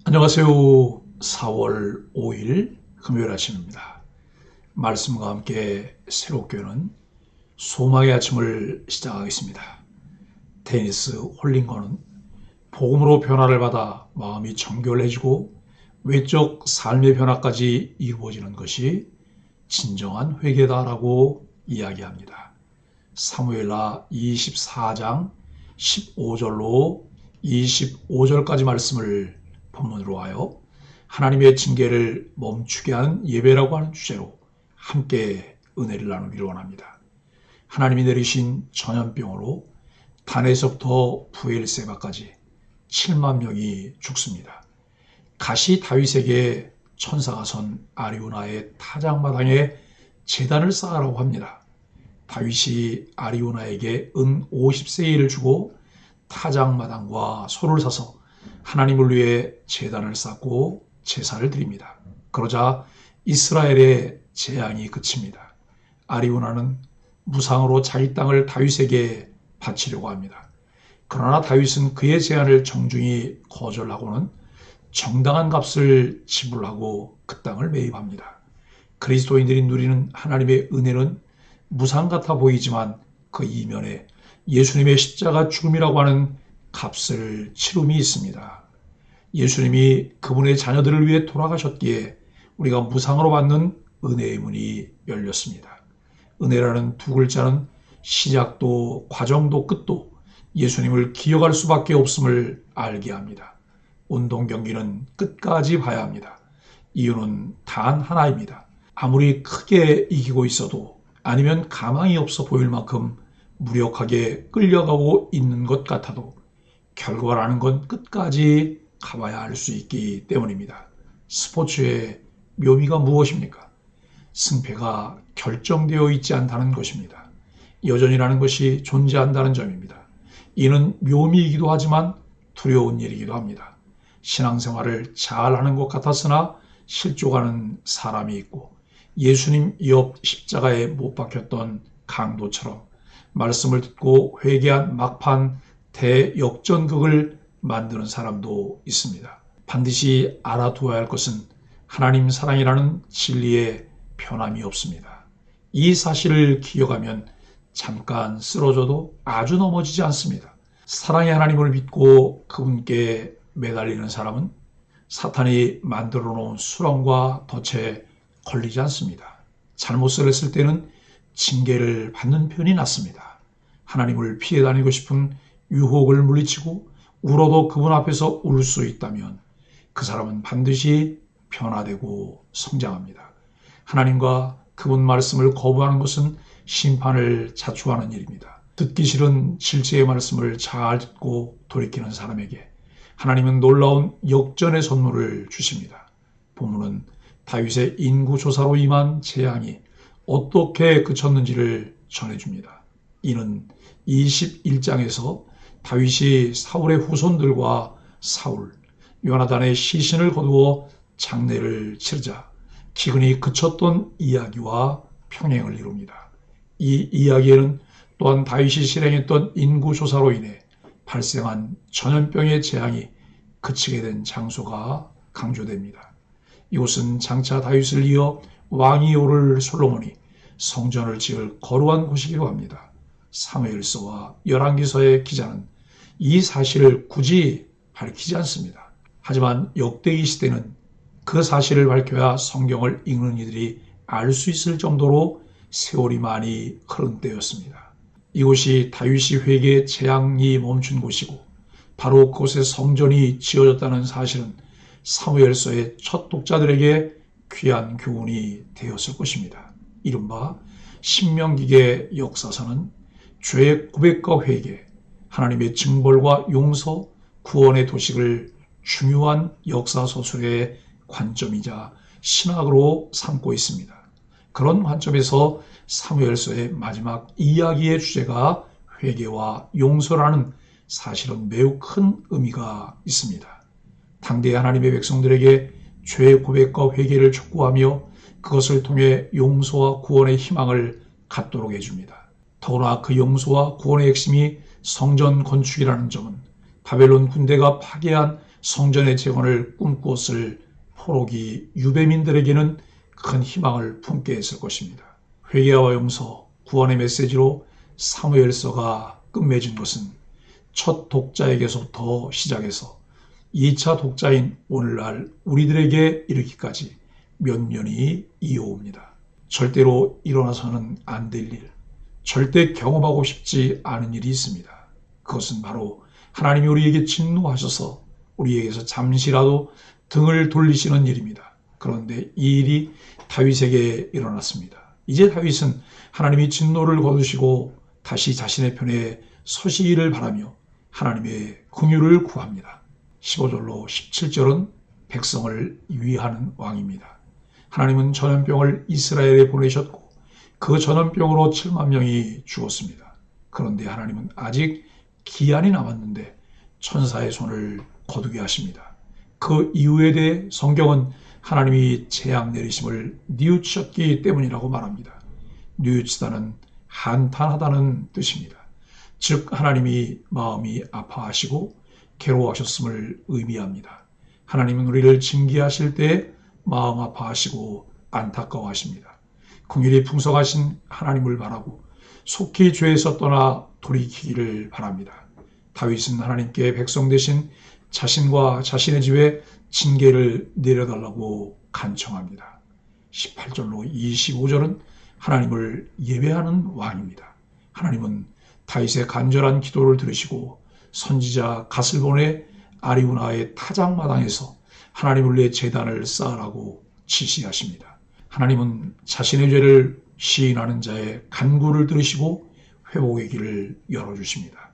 안녕하세요. 4월 5일 금요일 아침입니다. 말씀과 함께 새롭게는 소망의 아침을 시작하겠습니다. 데니스 홀링거는 복음으로 변화를 받아 마음이 정결해지고 외적 삶의 변화까지 이루어지는 것이 진정한 회개다라고 이야기합니다. 사무엘하 24장 15절로 25절까지 말씀을 본문으로 하여 하나님의 징계를 멈추게 하는 예배라고 하는 주제로 함께 은혜를 나누기를 원합니다. 하나님이 내리신 전염병으로 단에서부터 부엘세바까지 7만 명이 죽습니다. 가시 다윗에게 천사가 선 아리우나의 타작마당에 제단을 쌓으라고 합니다. 다윗이 아리우나에게 은 50세일을 주고 타작마당과 소를 사서 하나님을 위해 제단을 쌓고 제사를 드립니다. 그러자 이스라엘의 재앙이 그칩니다. 아리우나는 무상으로 자기 땅을 다윗에게 바치려고 합니다. 그러나 다윗은 그의 제안을 정중히 거절하고는 정당한 값을 지불하고 그 땅을 매입합니다. 그리스도인들이 누리는 하나님의 은혜는 무상 같아 보이지만 그 이면에 예수님의 십자가 죽음이라고 하는 값을 치름이 있습니다. 예수님이 그분의 자녀들을 위해 돌아가셨기에 우리가 무상으로 받는 은혜의 문이 열렸습니다. 은혜라는 두 글자는 시작도 과정도 끝도 예수님을 기억할 수밖에 없음을 알게 합니다. 운동 경기는 끝까지 봐야 합니다. 이유는 단 하나입니다. 아무리 크게 이기고 있어도 아니면 가망이 없어 보일 만큼 무력하게 끌려가고 있는 것 같아도 결과라는 건 끝까지 가봐야 할 수 있기 때문입니다. 스포츠의 묘미가 무엇입니까? 승패가 결정되어 있지 않다는 것입니다. 여전이라는 것이 존재한다는 점입니다. 이는 묘미이기도 하지만 두려운 일이기도 합니다. 신앙생활을 잘하는 것 같았으나 실족하는 사람이 있고 예수님 옆 십자가에 못 박혔던 강도처럼 말씀을 듣고 회개한 막판 대역전극을 만드는 사람도 있습니다. 반드시 알아두어야 할 것은 하나님 사랑이라는 진리에 변함이 없습니다. 이 사실을 기억하면 잠깐 쓰러져도 아주 넘어지지 않습니다. 사랑의 하나님을 믿고 그분께 매달리는 사람은 사탄이 만들어 놓은 수렁과 덫에 걸리지 않습니다. 잘못을 했을 때는 징계를 받는 편이 낫습니다. 하나님을 피해 다니고 싶은 유혹을 물리치고 울어도 그분 앞에서 울 수 있다면 그 사람은 반드시 변화되고 성장합니다. 하나님과 그분 말씀을 거부하는 것은 심판을 자초하는 일입니다. 듣기 싫은 질제의 말씀을 잘 듣고 돌이키는 사람에게 하나님은 놀라운 역전의 선물을 주십니다. 본문은 다윗의 인구조사로 임한 재앙이 어떻게 그쳤는지를 전해줍니다. 이는 21장에서 다윗이 사울의 후손들과 사울, 요나단의 시신을 거두어 장례를 치르자 기근이 그쳤던 이야기와 평행을 이룹니다. 이 이야기에는 또한 다윗이 실행했던 인구조사로 인해 발생한 전염병의 재앙이 그치게 된 장소가 강조됩니다. 이곳은 장차 다윗을 이어 왕이 오를 솔로몬이 성전을 지을 거룩한 곳이기도 합니다. 사무엘서와 열왕기서의 기자는 이 사실을 굳이 밝히지 않습니다. 하지만 역대기 시대는 그 사실을 밝혀야 성경을 읽는 이들이 알 수 있을 정도로 세월이 많이 흐른 때였습니다. 이곳이 다윗이 회개의 재앙이 멈춘 곳이고 바로 그곳에 성전이 지어졌다는 사실은 사무엘서의 첫 독자들에게 귀한 교훈이 되었을 것입니다. 이른바 신명기의 역사서는 죄의 고백과 회개, 하나님의 징벌과 용서, 구원의 도식을 중요한 역사서술의 관점이자 신학으로 삼고 있습니다. 그런 관점에서 사무엘서의 마지막 이야기의 주제가 회개와 용서라는 사실은 매우 큰 의미가 있습니다. 당대 하나님의 백성들에게 죄의 고백과 회개를 촉구하며 그것을 통해 용서와 구원의 희망을 갖도록 해줍니다. 더구나 그 용서와 구원의 핵심이 성전 건축이라는 점은 바벨론 군대가 파괴한 성전의 재건을 꿈꾸었을 포로기 유대민들에게는 큰 희망을 품게 했을 것입니다. 회개와 용서, 구원의 메시지로 사무엘서가 끝맺은 것은 첫 독자에게서부터 시작해서 2차 독자인 오늘날 우리들에게 이르기까지 몇 년이 이어옵니다. 절대로 일어나서는 안 될 일, 절대 경험하고 싶지 않은 일이 있습니다. 그것은 바로 하나님이 우리에게 진노하셔서 우리에게서 잠시라도 등을 돌리시는 일입니다. 그런데 이 일이 다윗에게 일어났습니다. 이제 다윗은 하나님이 진노를 거두시고 다시 자신의 편에 서시기를 바라며 하나님의 긍휼을 구합니다. 15절로 17절은 백성을 위하는 왕입니다. 하나님은 전염병을 이스라엘에 보내셨고 그 전염병으로 7만 명이 죽었습니다. 그런데 하나님은 아직 기한이 남았는데 천사의 손을 거두게 하십니다. 그 이유에 대해 성경은 하나님이 재앙 내리심을 뉘우쳤기 때문이라고 말합니다. 뉘우치다는 한탄하다는 뜻입니다. 즉 하나님이 마음이 아파하시고 괴로워하셨음을 의미합니다. 하나님은 우리를 징계하실 때 마음 아파하시고 안타까워하십니다. 긍휼이 풍성하신 하나님을 바라고 속히 죄에서 떠나 돌이키기를 바랍니다. 다윗은 하나님께 백성 대신 자신과 자신의 집에 징계를 내려달라고 간청합니다. 18절로 25절은 하나님을 예배하는 왕입니다. 하나님은 다윗의 간절한 기도를 들으시고 선지자 갓을 보내 아리우나의 타작마당에서 하나님을 위해 제단을 쌓으라고 지시하십니다. 하나님은 자신의 죄를 시인하는 자의 간구를 들으시고 회복의 길을 열어주십니다.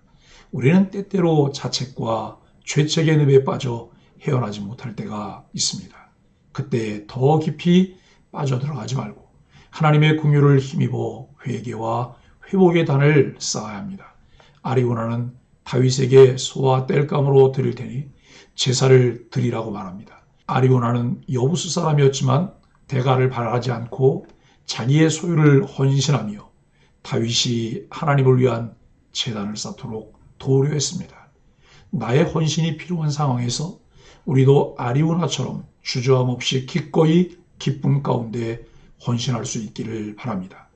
우리는 때때로 자책과 죄책의 늪에 빠져 헤어나지 못할 때가 있습니다. 그때 더 깊이 빠져들어가지 말고 하나님의 긍휼을 힘입어 회개와 회복의 단을 쌓아야 합니다. 아리우나는 다윗에게 소와 땔감으로 드릴 테니 제사를 드리라고 말합니다. 아리우나는 여부수 사람이었지만 대가를 바라지 않고 자기의 소유를 헌신하며 다윗이 하나님을 위한 제단을 쌓도록 도료했습니다. 나의 헌신이 필요한 상황에서 우리도 아리우나처럼 주저함 없이 기꺼이 기쁨 가운데 헌신할 수 있기를 바랍니다.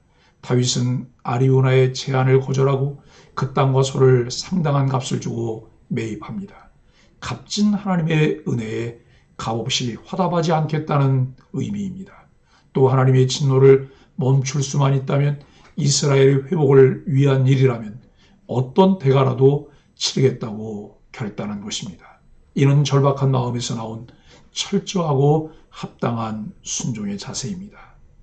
다윗은 아리우나의 제안을 거절하고 그 땅과 소를 상당한 값을 주고 매입합니다. 값진 하나님의 은혜에 값없이 화답하지 않겠다는 의미입니다. 또 하나님의 진노를 멈출 수만 있다면 이스라엘의 회복을 위한 일이라면 어떤 대가라도 치르겠다고 결단한 것입니다. 이는 절박한 마음에서 나온 철저하고 합당한 순종의 자세입니다.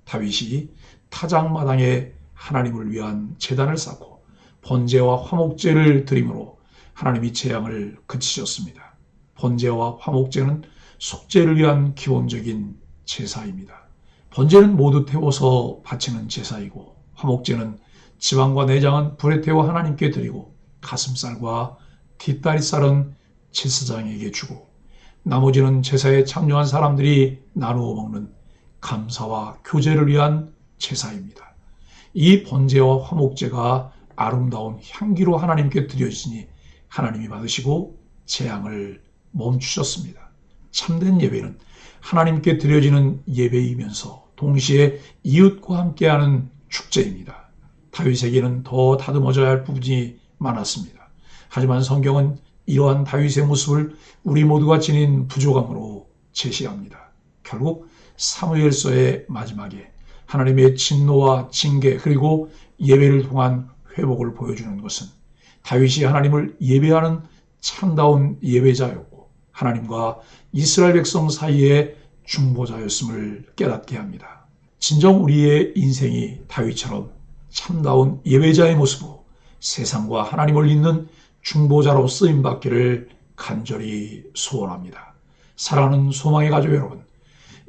다윗이 타작마당에 하나님을 위한 제단을 쌓고 번제와 화목제를 드림으로 하나님이 재앙을 그치셨습니다. 번제와 화목제는 속죄를 위한 기본적인 제사입니다. 번제는 모두 태워서 바치는 제사이고 화목제는 지방과 내장은 불에 태워 하나님께 드리고 가슴살과 뒷다리살은 제사장에게 주고 나머지는 제사에 참여한 사람들이 나누어 먹는 감사와 교제를 위한 제사입니다. 이 번제와 화목제가 아름다운 향기로 하나님께 드려지니 하나님이 받으시고 재앙을 멈추셨습니다. 참된 예배는 하나님께 드려지는 예배이면서 동시에 이웃과 함께하는 축제입니다. 다윗에게는 더 다듬어져야 할 부분이 많았습니다. 하지만 성경은 이러한 다윗의 모습을 우리 모두가 지닌 부족함으로 제시합니다. 결국 사무엘서의 마지막에 하나님의 진노와 징계 그리고 예배를 통한 회복을 보여주는 것은 다윗이 하나님을 예배하는 참다운 예배자였고 하나님과 이스라엘 백성 사이의 중보자였음을 깨닫게 합니다. 진정 우리의 인생이 다윗처럼 참다운 예배자의 모습으로 세상과 하나님을 잇는 중보자로 쓰임받기를 간절히 소원합니다. 사랑하는 소망의 가족 여러분,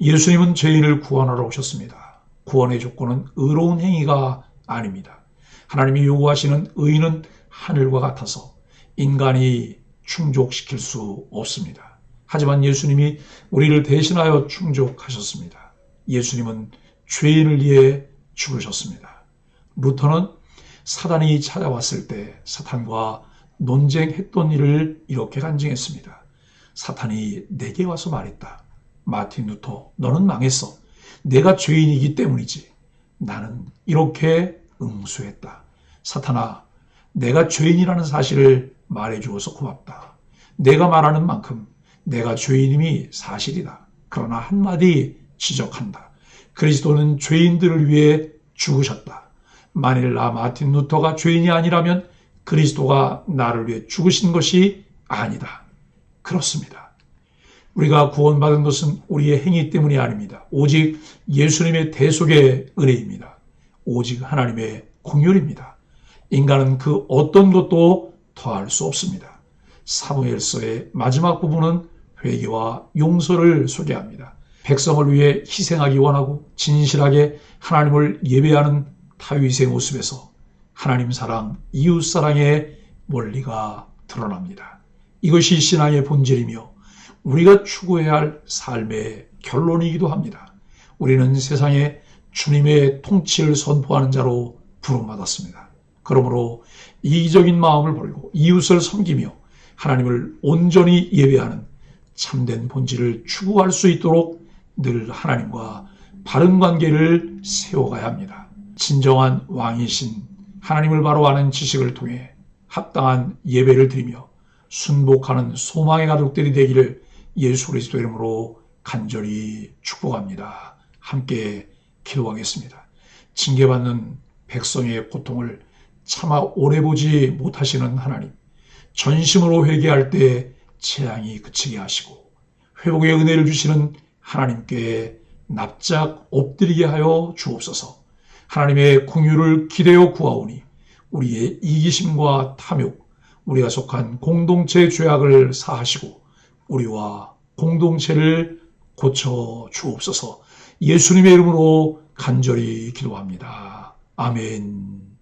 예수님은 죄인을 구원하러 오셨습니다. 구원의 조건은 의로운 행위가 아닙니다. 하나님이 요구하시는 의는 하늘과 같아서 인간이 충족시킬 수 없습니다. 하지만 예수님이 우리를 대신하여 충족하셨습니다. 예수님은 죄인을 위해 죽으셨습니다. 루터는 사단이 찾아왔을 때 사탄과 논쟁했던 일을 이렇게 간증했습니다. 사탄이 내게 와서 말했다. 마틴 루터, 너는 망했어. 내가 죄인이기 때문이지. 나는 이렇게 응수했다. 사탄아, 내가 죄인이라는 사실을 말해주어서 고맙다. 내가 말하는 만큼 내가 죄인임이 사실이다. 그러나 한마디 지적한다. 그리스도는 죄인들을 위해 죽으셨다. 만일 나 마틴 루터가 죄인이 아니라면 그리스도가 나를 위해 죽으신 것이 아니다. 그렇습니다. 우리가 구원받은 것은 우리의 행위 때문이 아닙니다. 오직 예수님의 대속의 은혜입니다. 오직 하나님의 긍휼입니다. 인간은 그 어떤 것도 더할 수 없습니다. 사무엘서의 마지막 부분은 회개와 용서를 소개합니다. 백성을 위해 희생하기 원하고 진실하게 하나님을 예배하는 다윗의 모습에서 하나님 사랑, 이웃 사랑의 원리가 드러납니다. 이것이 신앙의 본질이며 우리가 추구해야 할 삶의 결론이기도 합니다. 우리는 세상에 주님의 통치를 선포하는 자로 부름받았습니다. 그러므로 이기적인 마음을 버리고 이웃을 섬기며 하나님을 온전히 예배하는 참된 본질을 추구할 수 있도록 늘 하나님과 바른 관계를 세워가야 합니다. 진정한 왕이신 하나님을 바로 아는 지식을 통해 합당한 예배를 드리며 순복하는 소망의 가족들이 되기를 예수 그리스도 이름으로 간절히 축복합니다. 함께 기도하겠습니다. 징계받는 백성의 고통을 차마 오래 보지 못하시는 하나님, 전심으로 회개할 때 재앙이 그치게 하시고 회복의 은혜를 주시는 하나님께 납작 엎드리게 하여 주옵소서. 하나님의 긍휼을 기대어 구하오니 우리의 이기심과 탐욕, 우리가 속한 공동체의 죄악을 사하시고 우리와 공동체를 고쳐 주옵소서. 예수님의 이름으로 간절히 기도합니다. 아멘.